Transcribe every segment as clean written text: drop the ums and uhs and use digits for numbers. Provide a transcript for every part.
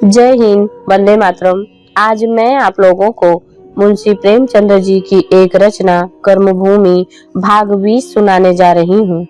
जय हिंद, वंदे मातरम। आज मैं आप लोगों को मुंशी प्रेमचंद्र जी की एक रचना कर्मभूमि भाग 20 सुनाने जा रही हूँ।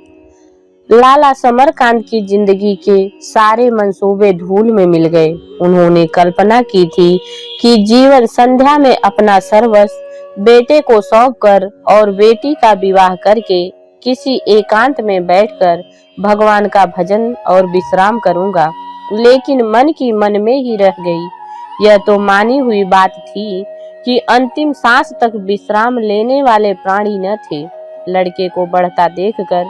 लाला समरकांत की जिंदगी के सारे मंसूबे धूल में मिल गए। उन्होंने कल्पना की थी कि जीवन संध्या में अपना सर्वस्व बेटे को सौंप कर और बेटी का विवाह करके किसी एकांत में बैठकर भगवान का भजन और विश्राम करूंगा। लेकिन मन की मन में ही रह गई। यह तो मानी हुई बात थी कि अंतिम सांस तक विश्राम लेने वाले प्राणी न थे। लड़के को बढ़ता देखकर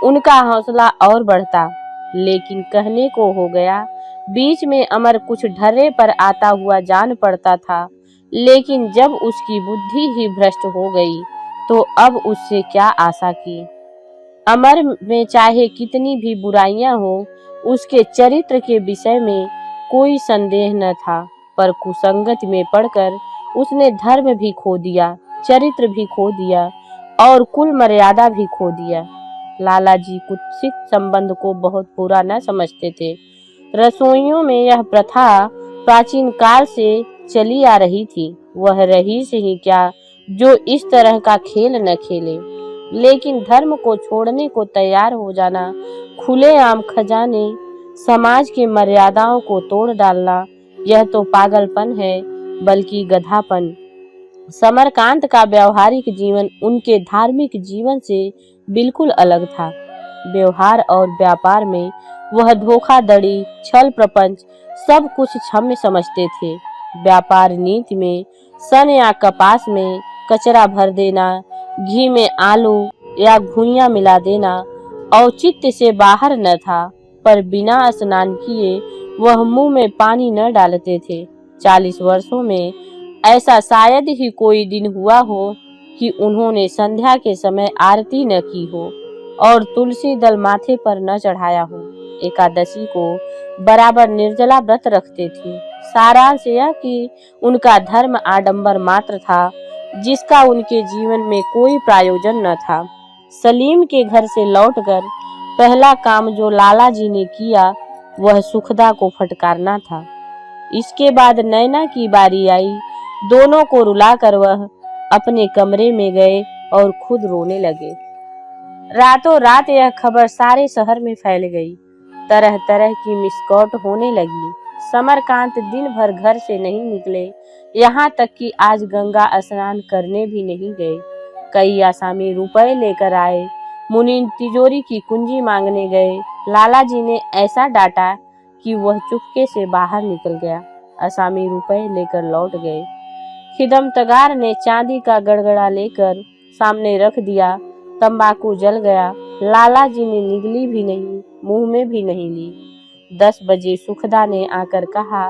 उनका हौसला और बढ़ता, लेकिन कहने को हो गया। बीच में अमर कुछ ढर्रे पर आता हुआ जान पड़ता था, लेकिन जब उसकी बुद्धि ही भ्रष्ट हो गई तो अब उससे क्या आशा की। अमर में चाहे कितनी भी बुराइयां हो, उसके चरित्र के विषय में कोई संदेह न था, पर कुसंगत में पड़कर उसने धर्म भी खो दिया, चरित्र भी खो दिया और कुल मर्यादा भी खो दिया। लाला जी कुत्सित संबंध को बहुत बुरा न समझते थे। रसोइयों में यह प्रथा प्राचीन काल से चली आ रही थी। वह रईस ही क्या जो इस तरह का खेल न खेले, लेकिन धर्म को छोड़ने को तैयार हो जाना, खुलेआम खजाने, समाज की मर्यादाओं को तोड़ डालना, यह तो पागलपन है, बल्कि गधापन। समरकांत का व्यवहारिक जीवन उनके धार्मिक जीवन से बिल्कुल अलग था। व्यवहार और व्यापार में वह धोखाधड़ी, छल प्रपंच सब कुछ क्षम्य समझते थे। व्यापार नीति में सन या कपास में कचरा भर देना, घी में आलू या घुइयां मिला देना औचित्य से बाहर न था, पर बिना स्नान किए वह मुंह में पानी न डालते थे। 40 वर्षों में ऐसा शायद ही कोई दिन हुआ हो कि उन्होंने संध्या के समय आरती न की हो और तुलसी दल माथे पर न चढ़ाया हो। एकादशी को बराबर निर्जला व्रत रखते थे। सारांश यह कि उनका धर्म आडंबर मात्र था, जिसका उनके जीवन में कोई प्रयोजन न था। सलीम के घर से लौटकर पहला काम जो लाला जी ने किया वह सुखदा को फटकारना था। इसके बाद नैना की बारी आई। दोनों को रुलाकर वह अपने कमरे में गए और खुद रोने लगे। रातों रात यह खबर सारे शहर में फैल गई। तरह तरह की मिसकॉट होने लगी। समरकांत दिन भर घर से नहीं निकले, यहाँ तक कि आज गंगा स्नान करने भी नहीं गए। कई आसामी रुपए लेकर आए, मुनीम तिजोरी की कुंजी मांगने गए। लाला जी ने ऐसा डांटा कि वह चुपके से बाहर निकल गया। आसामी रुपए लेकर लौट गए। खिदमतगार ने चांदी का गड़गड़ा लेकर सामने रख दिया। तंबाकू जल गया। लाला जी ने निगली भी नहीं, मुंह में भी नहीं ली। 10 बजे सुखदा ने आकर कहा,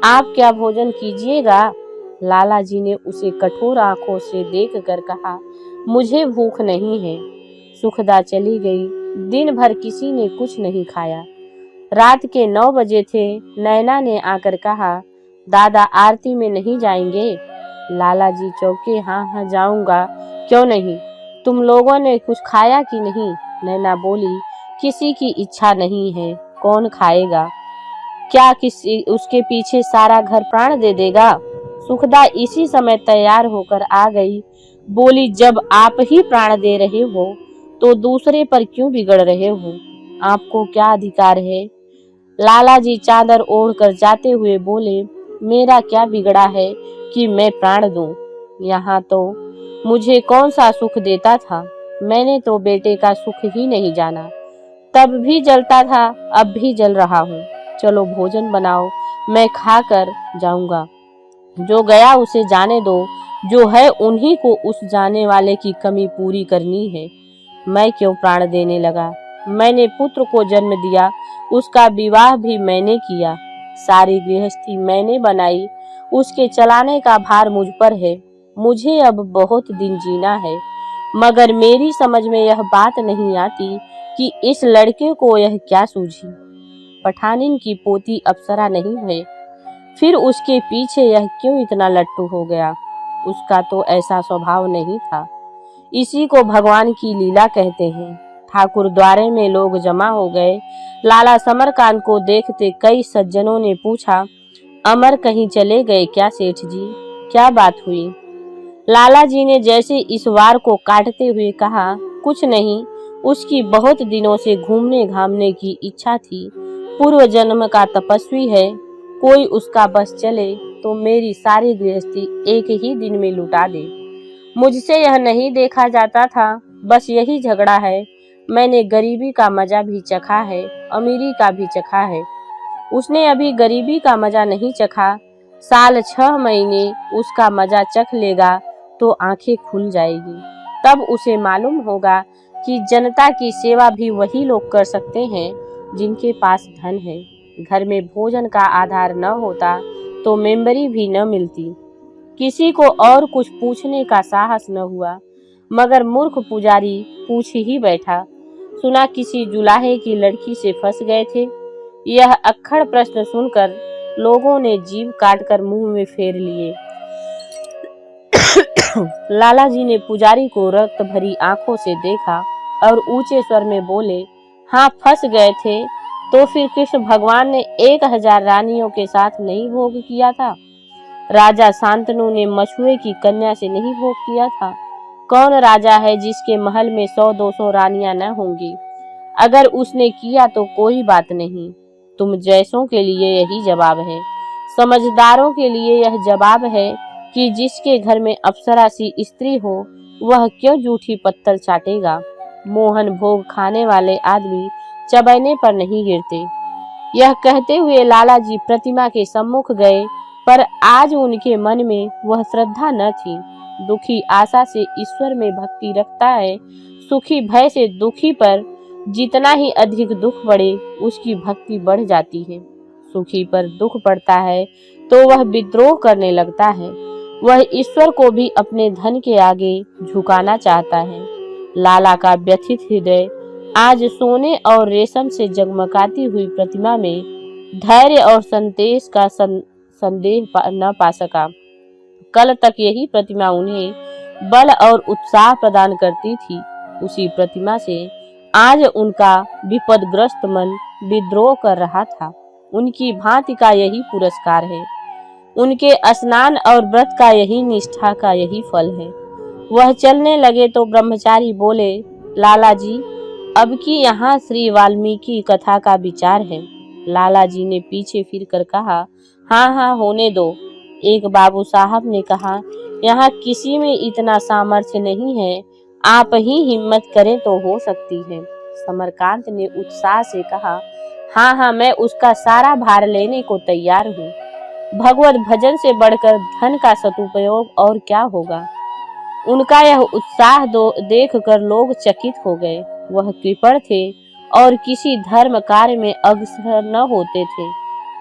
आप क्या भोजन कीजिएगा? लाला जी ने उसे कठोर आंखों से देखकर कहा, मुझे भूख नहीं है। सुखदा चली गई। दिन भर किसी ने कुछ नहीं खाया। रात के 9 बजे थे। नैना ने आकर कहा, दादा आरती में नहीं जाएंगे? लाला जी चौंके। हाँ जाऊंगा, क्यों नहीं? तुम लोगों ने कुछ खाया कि नहीं? नैना बोली, किसी की इच्छा नहीं है, कौन खाएगा? क्या किसी उसके पीछे सारा घर प्राण दे देगा? सुखदा इसी समय तैयार होकर आ गई। बोली, जब आप ही प्राण दे रहे हो तो दूसरे पर क्यों बिगड़ रहे हो? आपको क्या अधिकार है? लाला जी चादर ओढ़कर जाते हुए बोले, मेरा क्या बिगड़ा है कि मैं प्राण दूं? यहाँ तो मुझे कौन सा सुख देता था? मैंने तो बेटे का सुख ही नहीं जाना। तब भी जलता था, अब भी जल रहा हूँ। चलो भोजन बनाओ, मैं खा कर जाऊंगा। जो गया उसे जाने दो, जो है उन्हीं को उस जाने वाले की कमी पूरी करनी है। मैं क्यों प्राण देने लगा? मैंने पुत्र को जन्म दिया, उसका विवाह भी मैंने किया, सारी गृहस्थी मैंने बनाई, उसके चलाने का भार मुझ पर है। मुझे अब बहुत दिन जीना है, मगर मेरी समझ में यह बात नहीं आती कि इस लड़के को यह क्या सूझी। पठानिन की पोती अप्सरा नहीं है, फिर उसके पीछे यह क्यों इतना लट्टू हो गया? उसका तो ऐसा स्वभाव नहीं था। इसी को भगवान की लीला कहते हैं। ठाकुर द्वारे में लोग जमा हो गए। लाला समरकांत को देखते कई सज्जनों ने पूछा, अमर कहीं चले गए क्या सेठ जी? क्या बात हुई? लाला जी ने जैसे इस वार को काटते हुए कहा, कुछ नहीं, उसकी बहुत दिनों से घूमने घामने की इच्छा थी। पूर्व जन्म का तपस्वी है, कोई उसका बस चले तो मेरी सारी गृहस्थी एक ही दिन में लुटा दे। मुझसे यह नहीं देखा जाता था, बस यही झगड़ा है। मैंने गरीबी का मजा भी चखा है, अमीरी का भी चखा है। उसने अभी गरीबी का मजा नहीं चखा, साल 6 महीने उसका मजा चख लेगा तो आंखें खुल जाएगी। तब उसे मालूम होगा कि जनता की सेवा भी वही लोग कर सकते हैं जिनके पास धन है। घर में भोजन का आधार न होता तो मेंबरी भी न मिलती। किसी को और कुछ पूछने का साहस न हुआ, मगर मूर्ख पुजारी पूछ ही बैठा। सुना किसी जुलाहे की लड़की से फंस गए थे। यह अक्खड़ प्रश्न सुनकर लोगों ने जीभ काटकर मुंह में फेर लिए। लाला जी ने पुजारी को रक्त भरी आंखों से देखा और ऊंचे स्वर में बोले, हाँ फंस गए थे तो फिर कृष्ण भगवान ने 1000 रानियों के साथ नहीं भोग किया था? राजा शांतनु ने मछुए की कन्या से नहीं भोग किया था? कौन राजा है जिसके महल में 100-200 रानियां न होंगी? अगर उसने किया तो कोई बात नहीं, तुम जैसों के लिए यही जवाब है। समझदारों के लिए यह जवाब है कि जिसके घर में अप्सरा सी स्त्री हो वह क्यों जूठी पत्तल चाटेगा। मोहन भोग खाने वाले आदमी चबैने पर नहीं गिरते। यह कहते हुए लाला जी प्रतिमा के सम्मुख गए, पर आज उनके मन में वह श्रद्धा न थी। दुखी आशा से ईश्वर में भक्ति रखता है, सुखी भय से दुखी पर जितना ही अधिक दुख बढ़े उसकी भक्ति बढ़ जाती है। सुखी पर दुख पड़ता है तो वह विद्रोह करने लगता है। वह ईश्वर को भी अपने धन के आगे झुकाना चाहता है। लाला का व्यथित हृदय आज सोने और रेशम से जगमगाती हुई प्रतिमा में धैर्य और संदेश का संदेह न पा सका। कल तक यही प्रतिमा उन्हें बल और उत्साह प्रदान करती थी। उसी प्रतिमा से आज उनका विपदग्रस्त मन विद्रोह कर रहा था। उनकी भांति का यही पुरस्कार है। उनके स्नान और व्रत का यही निष्ठा का यही फल है। वह चलने लगे तो ब्रह्मचारी बोले, लाला जी, अब की यहाँ श्री वाल्मीकि कथा का विचार है। लाला जी ने पीछे फिरकर कहा, हाँ हाँ होने दो। एक बाबू साहब ने कहा, यहाँ किसी में इतना सामर्थ्य नहीं है, आप ही हिम्मत करें तो हो सकती है। समरकांत ने उत्साह से कहा, हाँ हाँ मैं उसका सारा भार लेने को तैयार हूँ। भगवत भजन से बढ़कर धन का सदुपयोग और क्या होगा। उनका यह उत्साह देख कर लोग चकित हो गए। वह कृपण थे और किसी धर्म कार्य में अग्रसर न होते थे।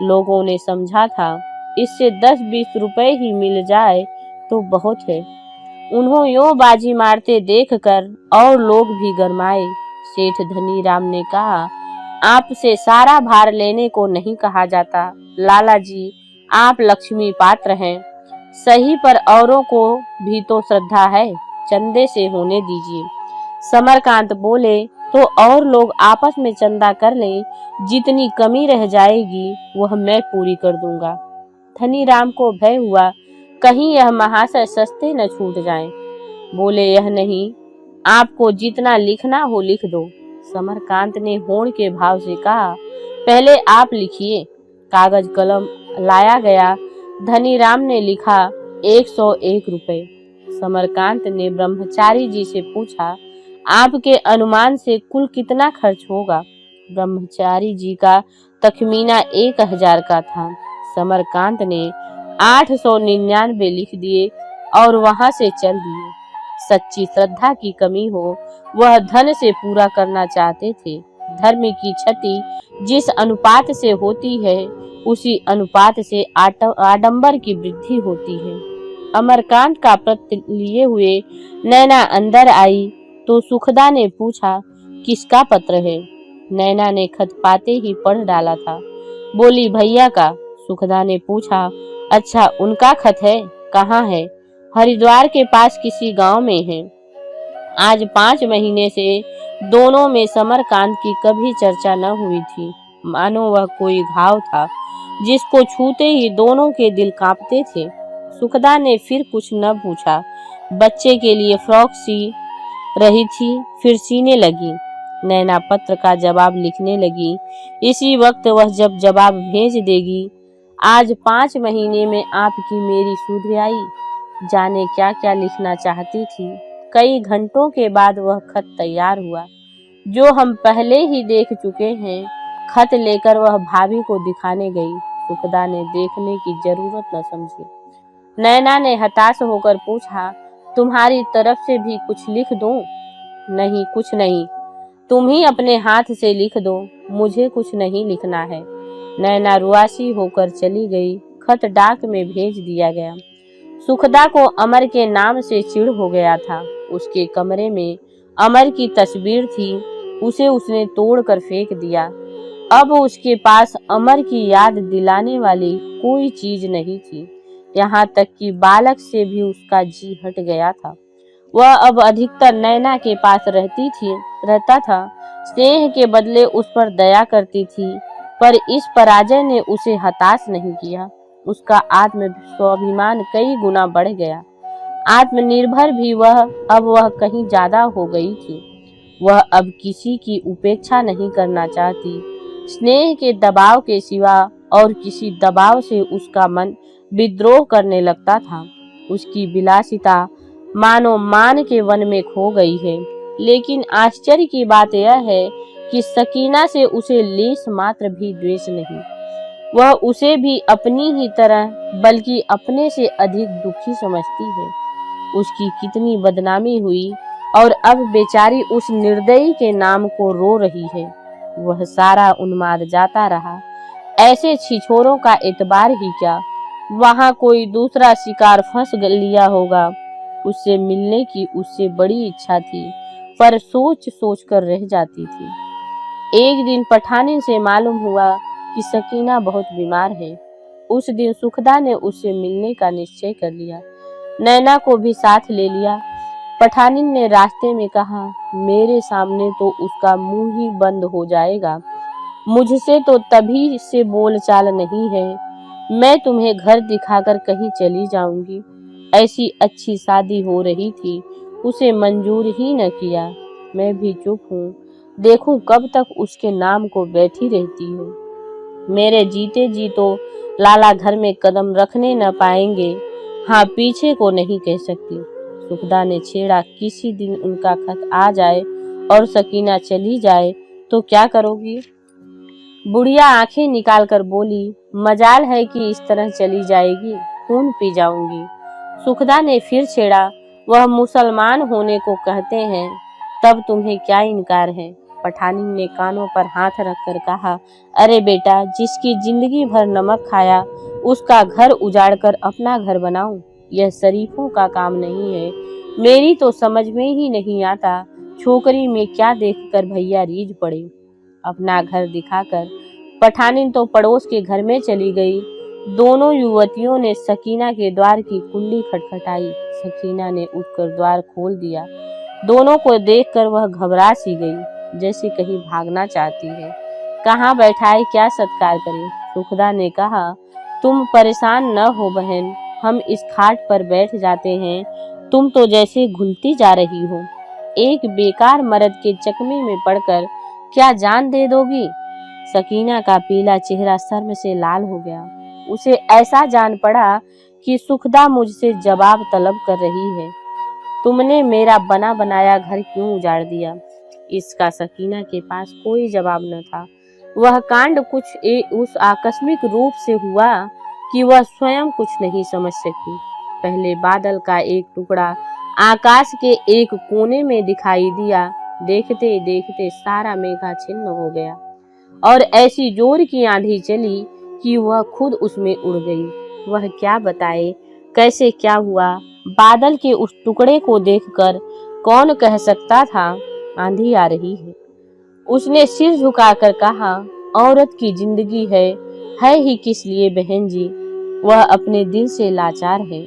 लोगों ने समझा था इससे 10-20 रुपए ही मिल जाए तो बहुत है। उन्हों यो बाजी मारते देखकर और लोग भी गरमाए। सेठ धनीराम ने कहा, आपसे सारा भार लेने को नहीं कहा जाता। लाला जी, आप लक्ष्मी पात्र हैं, सही पर औरों को भी तो श्रद्धा है, चंदे से होने दीजिए। समरकांत बोले, तो और लोग आपस में चंदा कर लें, जितनी कमी रह जाएगी वह मैं पूरी कर दूंगा। धनीराम को भय हुआ कहीं यह महाशय सस्ते न छूट जाएं। बोले, यह नहीं, आपको जितना लिखना हो लिख दो। समरकांत ने होड़ के भाव से कहा, पहले आप लिखिए। कागज कलम लाया गया। धनीराम ने लिखा 101 रुपए। समरकांत ने ब्रह्मचारी जी से पूछा, आपके अनुमान से कुल कितना खर्च होगा? ब्रह्मचारी जी का तखमीना 1000 का था। समरकांत ने 899 लिख दिए और वहां से चल दिए। सच्ची श्रद्धा की कमी हो वह धन से पूरा करना चाहते थे। धर्म की क्षति जिस अनुपात से होती है उसी अनुपात से आडंबर की वृद्धि होती है। अमरकांत का पत्र लिए हुए नैना अंदर आई तो सुखदा ने पूछा, किसका पत्र है? नैना ने खत पाते ही पढ़ डाला था। बोली, भैया का। सुखदा ने पूछा, अच्छा उनका खत है, कहाँ है? हरिद्वार के पास किसी गांव में है। आज 5 महीने से दोनों में समरकांत की कभी चर्चा न हुई थी, मानो वह कोई घाव था। जिसको छूते ही दोनों के दिल कांपते थे। सुखदा ने फिर कुछ न पूछा, बच्चे के लिए फ्रॉक सी रही थी, फिर सीने लगी। नैना पत्र का जवाब लिखने लगी। इसी वक्त वह जब जवाब भेज देगी। आज 5 महीने में आपकी मेरी सुध आई। जाने क्या क्या लिखना चाहती थी। कई घंटों के बाद वह खत तैयार हुआ, जो हम पहले ही देख चुके हैं। खत लेकर वह भाभी को दिखाने गई। सुखदा ने देखने की जरूरत न समझी। नैना ने हताश होकर पूछा, तुम्हारी तरफ से भी कुछ लिख दूं? नहीं, कुछ नहीं, तुम ही अपने हाथ से लिख दो, मुझे कुछ नहीं लिखना है। नैना रुआसी होकर चली गई। खत डाक में भेज दिया गया। सुखदा को अमर के नाम से चिढ़ हो गया था। उसके कमरे में अमर की तस्वीर थी, उसे उसने तोड़कर फेंक दिया। अब उसके पास अमर की याद दिलाने वाली कोई चीज नहीं थी। यहाँ तक कि बालक से भी उसका जी हट गया था। वह अब अधिकतर नैना के पास रहता था। स्नेह के बदले उस पर दया करती थी, पर इस पराजय ने उसे हताश नहीं किया। उसका आत्म स्वाभिमान कई गुना बढ़ गया। आत्मनिर्भर भी अब वह कहीं ज्यादा हो गई थी। वह अब किसी की उपेक्षा नहीं करना चाहती। स्नेह के दबाव के सिवा और किसी दबाव से उसका मन विद्रोह करने लगता था। उसकी विलासिता मानो मान के वन में खो गई है। लेकिन आश्चर्य की बात यह है कि सकीना से उसे लेश मात्र भी द्वेष नहीं। वह उसे भी अपनी ही तरह, बल्कि अपने से अधिक दुखी समझती है। उसकी कितनी बदनामी हुई और अब बेचारी उस निर्दयी के नाम को रो रही है। वह सारा उन्माद जाता रहा। ऐसे छिछोरों का एतबार ही क्या। वहां कोई दूसरा शिकार फंस लिया होगा। उससे मिलने की उससे बड़ी इच्छा थी, पर सोच सोच कर रह जाती थी। एक दिन पठानी से मालूम हुआ कि सकीना बहुत बीमार है। उस दिन सुखदा ने उससे मिलने का निश्चय कर लिया। नैना को भी साथ ले लिया। पठानी ने रास्ते में कहा, मेरे सामने तो उसका मुंह ही बंद हो जाएगा। मुझसे तो तभी से बोलचाल नहीं है। मैं तुम्हें घर दिखाकर कहीं चली जाऊंगी। ऐसी अच्छी शादी हो रही थी, उसे मंजूर ही न किया। मैं भी चुप हूँ, देखूं कब तक उसके नाम को बैठी रहती हूँ। मेरे जीते जी तो लाला घर में कदम रखने न पाएंगे। हाँ, पीछे को नहीं कह सकती। सुखदा ने छेड़ा, किसी दिन उनका खत आ जाए और सकीना चली जाए तो क्या करोगी? बुढ़िया आंखें निकाल कर बोली, मजाल है कि इस तरह चली जाएगी, खून पी जाऊंगी। सुखदा ने फिर छेड़ा, वह मुसलमान होने को कहते हैं, तब तुम्हें क्या इनकार है? पठानी ने कानों पर हाथ रखकर कहा, अरे बेटा, जिसकी जिंदगी भर नमक खाया उसका घर उजाड़कर अपना घर बनाऊं, यह शरीफों का काम नहीं है। मेरी तो समझ में ही नहीं आता, छोकरी में क्या देखकर भैया रीझ पड़े। अपना घर दिखाकर पठानी तो पड़ोस के घर में चली गई। दोनों युवतियों ने सकीना के द्वार की कुंडी खटखटाई। सकीना ने उठकर द्वार खोल दिया। दोनों को देखकर वह घबरा सी गई, जैसे कहीं भागना चाहती है। कहाँ बैठाए, क्या सत्कार करे? सुखदा ने कहा, तुम परेशान न हो बहन, हम इस खाट पर बैठ जाते हैं। तुम तो जैसे घुलती जा रही हो। एक बेकार मर्द के चकमे में पड़कर क्या जान दे दोगी? सकीना का पीला चेहरा शर्म से लाल हो गया। उसे ऐसा जान पड़ा कि सुखदा मुझसे जवाब तलब कर रही है। तुमने मेरा बना बनाया घर क्यों उजाड़ दिया? इसका सकीना के पास कोई जवाब न था। वह कांड उस आकस्मिक रूप से हुआ कि वह स्वयं कुछ नहीं समझ सकी। पहले बादल का एक टुकड़ा आकाश के एक कोने में दिखाई दिया। देखते देखते सारा मेघा छिन्न हो गया और ऐसी जोर की आंधी चली कि वह खुद उसमें उड़ गई। वह क्या बताए कैसे क्या हुआ? बादल के उस टुकड़े को देखकर कौन कह सकता था आंधी आ रही है? उसने सिर झुकाकर कहा, औरत की जिंदगी है ही किस लिए बहन जी? वह अपने दिल से लाचार है।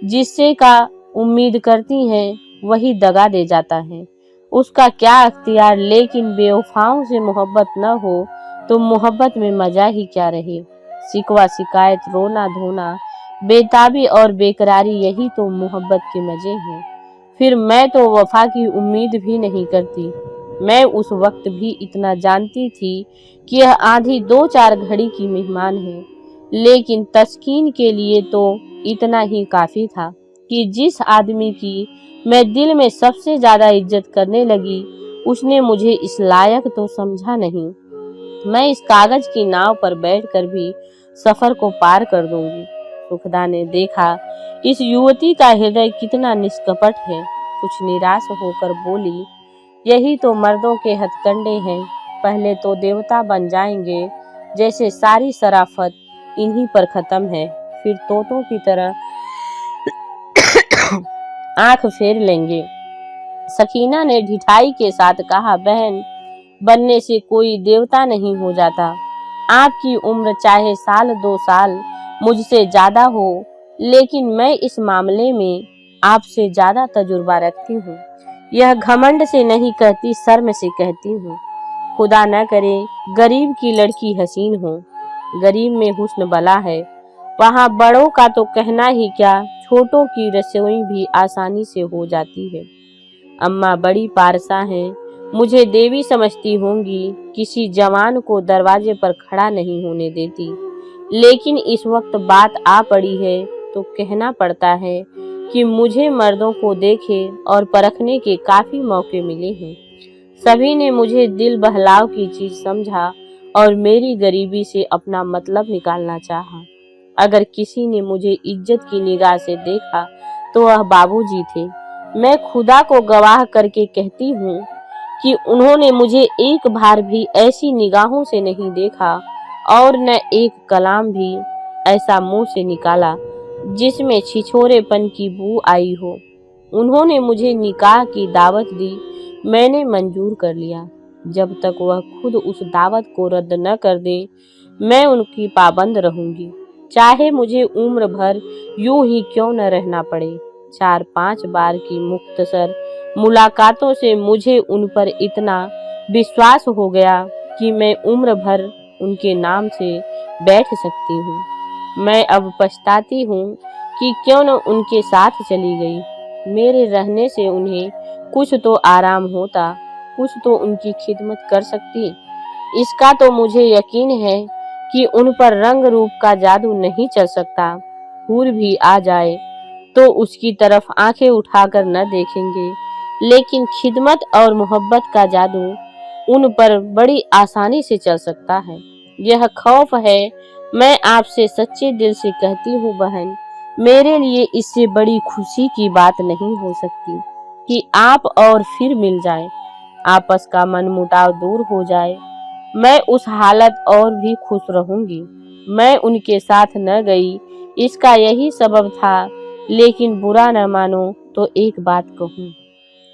जिससे का उम्मीद करती है वही दगा दे जाता है। उसका क्या अख्तियार, लेकिन बेवफाओं से मोहब्बत न हो तो मोहब्बत में मजा ही क्या रहे। शिकवा शिकायत, रोना धोना, बेताबी और बेकरारी, यही तो मोहब्बत के मजे हैं। फिर मैं तो वफा की उम्मीद भी नहीं करती। मैं उस वक्त भी इतना जानती थी कि यह आंधी 2-4 घड़ी की मेहमान है, लेकिन तस्कीन के लिए तो इतना ही काफी था कि जिस आदमी की मैं दिल में सबसे ज्यादा इज्जत करने लगी, उसने मुझे इस लायक तो समझा नहीं। मैं इस कागज की नाव पर बैठकर भी सफर को पार कर दूंगी। सुखदा ने देखा इस युवती का हृदय कितना निष्कपट है। कुछ निराश होकर बोली, यही तो मर्दों के हथकंडे हैं। पहले तो देवता बन जाएंगे, जैसे सारी शराफत इन्हीं पर खत्म है, फिर तोतों की तरह आंख फेर लेंगे। सकीना ने ढिठाई के साथ कहा, बहन बनने से कोई देवता नहीं हो जाता। आपकी उम्र चाहे 1-2 साल मुझसे ज्यादा हो, लेकिन मैं इस मामले में आपसे ज्यादा तजुर्बा रखती हूँ। यह घमंड से नहीं कहती, शर्म से कहती हूँ। खुदा न करे गरीब की लड़की हसीन हो। गरीब में हुस्न बला है, वहाँ बड़ों का तो कहना ही क्या, छोटों की रसोई भी आसानी से हो जाती है। अम्मा बड़ी पारसा हैं, मुझे देवी समझती होंगी, किसी जवान को दरवाजे पर खड़ा नहीं होने देती। लेकिन इस वक्त बात आ पड़ी है तो कहना पड़ता है कि मुझे मर्दों को देखे और परखने के काफी मौके मिले हैं। सभी ने मुझे दिल बहलाव की चीज समझा और मेरी गरीबी से अपना मतलब निकालना चाहा। अगर किसी ने मुझे इज्जत की निगाह से देखा तो वह बाबूजी थे। मैं खुदा को गवाह करके कहती हूँ कि उन्होंने मुझे एक बार भी ऐसी निगाहों से नहीं देखा और न एक कलाम भी ऐसा मुंह से निकाला जिसमें छिछोरेपन की बू आई हो। उन्होंने मुझे निकाह की दावत दी, मैंने मंजूर कर लिया। जब तक वह खुद उस दावत को रद्द न कर दे, मैं उनकी पाबंद रहूंगी, चाहे मुझे उम्र भर यूं ही क्यों न रहना पड़े। 4-5 बार की मुख्तसर मुलाकातों से मुझे उन पर इतना विश्वास हो गया कि मैं उम्र भर उनके नाम से बैठ सकती हूँ। मैं अब पछताती हूँ कि क्यों न उनके साथ चली गई। मेरे रहने से उन्हें कुछ तो आराम होता, कुछ तो उनकी खिदमत कर सकती। इसका तो मुझे यकीन है कि उन पर रंग रूप का जादू नहीं चल सकता। हूर भी आ जाए तो उसकी तरफ आंखें उठाकर न देखेंगे, लेकिन खिदमत और मोहब्बत का जादू उन पर बड़ी आसानी से चल सकता है। यह खौफ है। मैं आपसे सच्चे दिल से कहती हूँ बहन, मेरे लिए इससे बड़ी खुशी की बात नहीं हो सकती कि आप और फिर मिल जाएं, आपस का मनमुटाव दूर हो जाए। मैं उस हालत और भी खुश रहूंगी। मैं उनके साथ न गई, इसका यही सबब था, लेकिन बुरा न मानो तो एक बात कहूँ।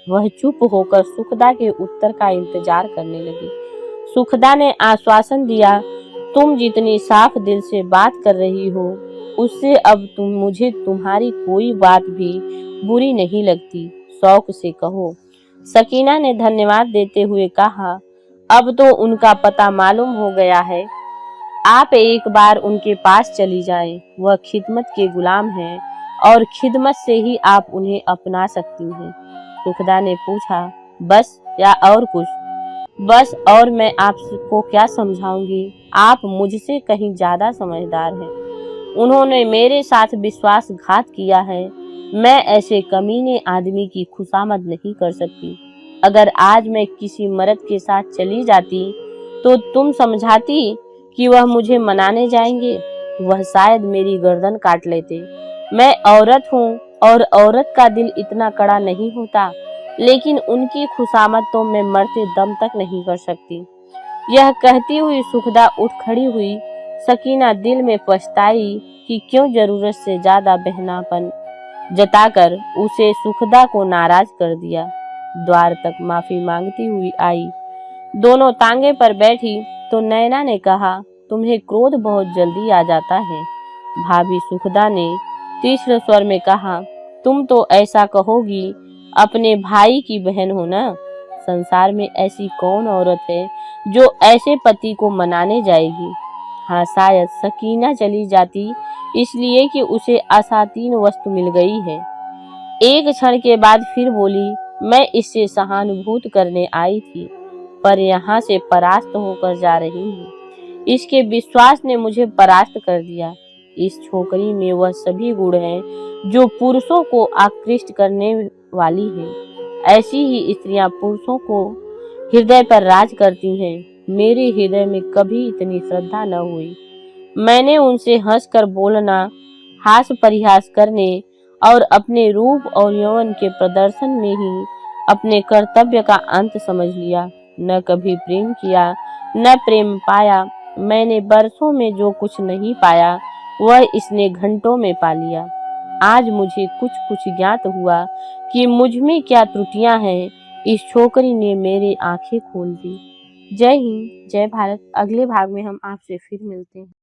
वह चुप होकर सुखदा के उत्तर का इंतजार करने लगी। सुखदा ने आश्वासन दिया, तुम जितनी साफ दिल से बात कर रही हो, उससे अब मुझे तुम्हारी कोई बात भी बुरी नहीं लगती। शौक से कहो। सकीना ने धन्यवाद देते हुए कहा, अब तो उनका पता मालूम हो गया है। आप एक बार उनके पास चली जाएं। वह खिदमत के गुलाम हैं और खिदमत से ही आप उन्हें अपना सकती हैं। सुखदा ने पूछा, बस या और कुछ? बस, और मैं आपको क्या समझाऊंगी, आप मुझसे कहीं ज्यादा समझदार हैं। उन्होंने मेरे साथ विश्वासघात किया है। मैं ऐसे कमीने आदमी की खुशामद नहीं कर सकती। अगर आज मैं किसी मर्द के साथ चली जाती तो तुम समझाती कि वह मुझे मनाने जाएंगे। वह शायद मेरी गर्दन काट लेते। मैं औरत हूँ और औरत का दिल इतना कड़ा नहीं होता, लेकिन उनकी खुशामद तो मैं मरते दम तक नहीं कर सकती। यह कहती हुई सुखदा उठ खड़ी हुई। सकीना दिल में पछताई कि क्यों जरूरत से ज्यादा बहनापन जताकर उसे सुखदा को नाराज कर दिया। द्वार तक माफी मांगती हुई आई। दोनों तांगे पर बैठी तो नैना ने कहा, तुम्हें क्रोध बहुत जल्दी आ जाता है। भाभी सुखदा ने तीव्र स्वर में कहा, तुम तो ऐसा कहोगी, अपने भाई की बहन हो ना। संसार में ऐसी कौन औरत है जो ऐसे पति को मनाने जाएगी। हाँ, शायद सकीना चली जाती इसलिए कि उसे आसातीन वस्तु मिल गई है। एक क्षण के बाद फिर बोली, मैं इससे सहानुभूति करने आई थी, पर यहाँ से परास्त होकर जा रही हूँ। इसके विश्वास ने मुझे परास्त कर दिया। इस छोकरी में वह सभी गुण हैं जो पुरुषों को आकृष्ट करने वाली हैं। ऐसी ही स्त्रियां पुरुषों को हृदय पर राज करती हैं। मेरे हृदय में कभी इतनी श्रद्धा न हुई। मैंने उनसे हंसकर बोलना, हास परिहास करने और अपने रूप और यौवन के प्रदर्शन में ही अपने कर्तव्य का अंत समझ लिया। न कभी प्रेम किया, न प्रेम पाया। मैंने बरसों में जो कुछ नहीं पाया वह इसने घंटों में पा लिया। आज मुझे कुछ कुछ ज्ञात हुआ कि मुझ में क्या त्रुटियां हैं। इस छोकरी ने मेरी आंखें खोल दी। जय हिंद, जय भारत। अगले भाग में हम आपसे फिर मिलते हैं।